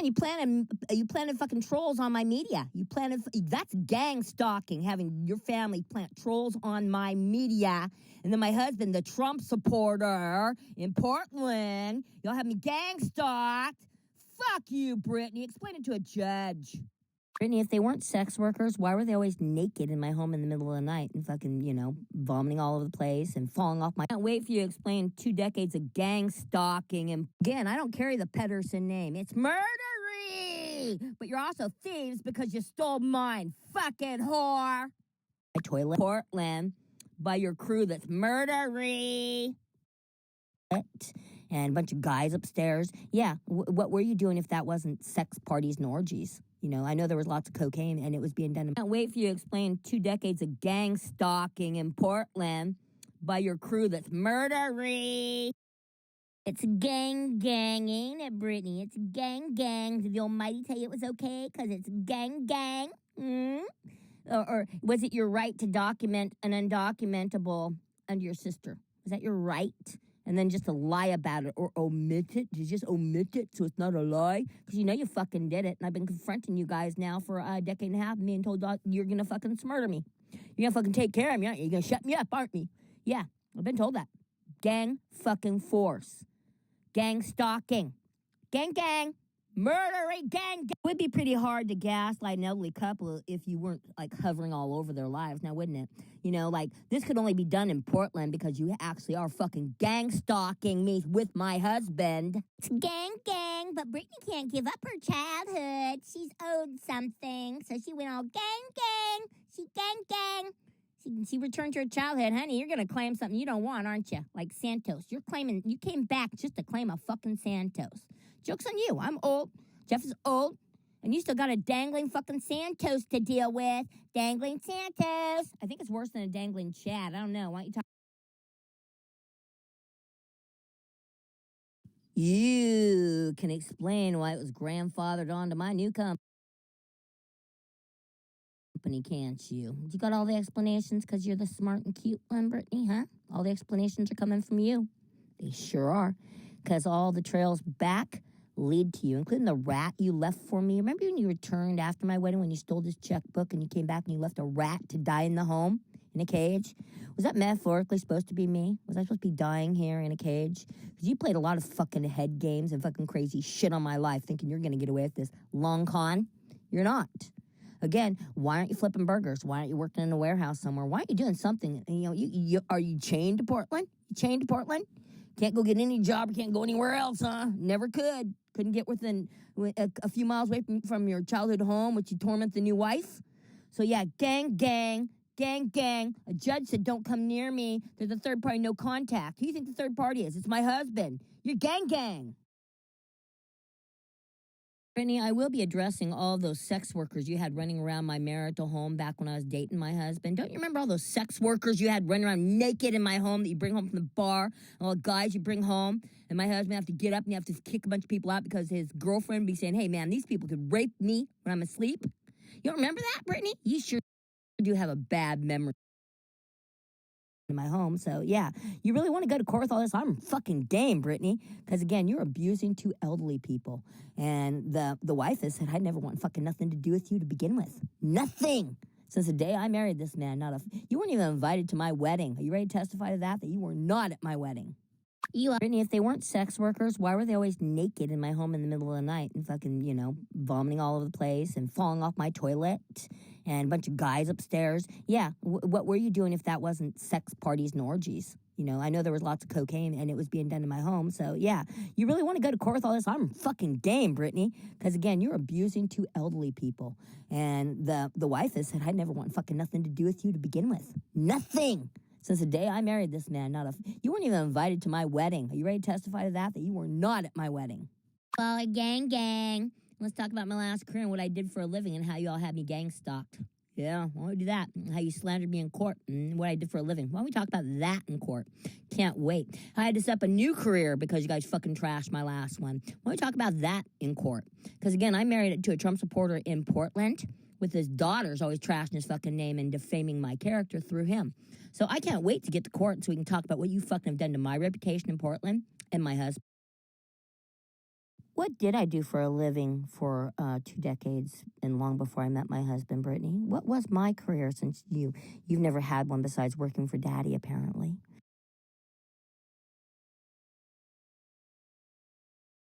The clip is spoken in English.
You planted fucking trolls on my media. That's gang stalking, having your family plant trolls on my media. And then my husband, the Trump supporter in Portland, y'all have me gang stalked. Fuck you, Brittany. Explain it to a judge. Brittany, if they weren't sex workers, why were they always naked in my home in the middle of the night and fucking, vomiting all over the place and falling off my... I can't wait for you to explain 2 decades of gang stalking. And again, I don't carry the Pedersen name. It's murdery! But you're also thieves because you stole mine, fucking whore! My toilet, Portland, by your crew that's murdery! And a bunch of guys upstairs. Yeah, what were you doing if that wasn't sex parties and orgies? I know there was lots of cocaine and it was being done. I can't wait for you to explain 2 decades of gang stalking in Portland by your crew that's murdery. It's gang, ain't it, Brittany? It's gang. Did the Almighty tell you it was okay? Because it's gang. Or was it your right to document an undocumentable under your sister? Was that your right? And then just to lie about it or omit it. You just omit it so it's not a lie. Because you fucking did it. And I've been confronting you guys now for a decade and a half. Me and told you're going to fucking murder me. You're going to fucking take care of me, aren't you? You're going to shut me up, aren't you? Yeah, I've been told that. Gang fucking force. Gang stalking. Gang. Murdering gang. It would be pretty hard to gaslight an elderly couple if you weren't hovering all over their lives, now wouldn't it? This could only be done in Portland because you actually are fucking gang stalking me with my husband. It's gang, but Brittany can't give up her childhood. She's owed something, so she went all gang. She gang. She returned to her childhood. Honey, you're going to claim something you don't want, aren't you? Like Santos. You came back just to claim a fucking Santos. Joke's on you. I'm old. Jeff is old. And you still got a dangling fucking Santos to deal with. Dangling Santos. I think it's worse than a dangling Chad. I don't know. Why don't you talk? You can explain why it was grandfathered onto my new company, can't you? You got all the explanations because you're the smart and cute one, Brittany, huh? All the explanations are coming from you. They sure are. Because all the trails back lead to you, including the rat you left for me. Remember when you returned after my wedding when you stole this checkbook and you came back and you left a rat to die in the home in a cage? Was that metaphorically supposed to be me? Was I supposed to be dying here in a cage? Because you played a lot of fucking head games and fucking crazy shit on my life thinking you're going to get away with this. Long con, you're not. Again, why aren't you flipping burgers? Why aren't you working in a warehouse somewhere? Why aren't you doing something? Are you chained to Portland? You chained to Portland? Can't go get any job or can't go anywhere else, huh? Never could. Couldn't get within a few miles away from your childhood home, which you torment the new wife. So yeah, gang. A judge said don't come near me. There's a third party, no contact. Who do you think the third party is? It's my husband. You're gang. Brittany, I will be addressing all those sex workers you had running around my marital home back when I was dating my husband. Don't you remember all those sex workers you had running around naked in my home that you bring home from the bar? All the guys you bring home, and my husband have to get up and you have to kick a bunch of people out because his girlfriend be saying, hey, man, these people could rape me when I'm asleep. You don't remember that, Brittany? You sure do have a bad memory in my home. So yeah, you really want to go to court with all this? I'm fucking game, Brittany, because again, you're abusing 2 elderly people, and the wife has said I never want fucking nothing to do with you to begin with. Nothing. Since the day I married this man. You weren't even invited to my wedding. Are you ready to testify to that you were not at my wedding? Brittany, if they weren't sex workers, why were they always naked in my home in the middle of the night and fucking, vomiting all over the place and falling off my toilet and a bunch of guys upstairs? Yeah, what were you doing if that wasn't sex parties and orgies? I know there was lots of cocaine and it was being done in my home. So yeah, you really want to go to court with all this? I'm fucking game, Brittany, because again, you're abusing 2 elderly people, and the wife has said I never want fucking nothing to do with you to begin with. Nothing. Since the day I married this man. You weren't even invited to my wedding. Are you ready to testify to that you were not at my wedding? Well, gang. Let's talk about my last career and what I did for a living and how you all had me gang stalked. Yeah, why don't we do that? How you slandered me in court and what I did for a living. Why don't we talk about that in court? Can't wait. I had to set up a new career because you guys fucking trashed my last one. Why don't we talk about that in court? Because again, I married to a Trump supporter in Portland with his daughters always trashing his fucking name and defaming my character through him. So I can't wait to get to court so we can talk about what you fucking have done to my reputation in Portland and my husband. What did I do for a living for 2 decades and long before I met my husband, Brittany? What was my career since you've never had one besides working for Daddy, apparently?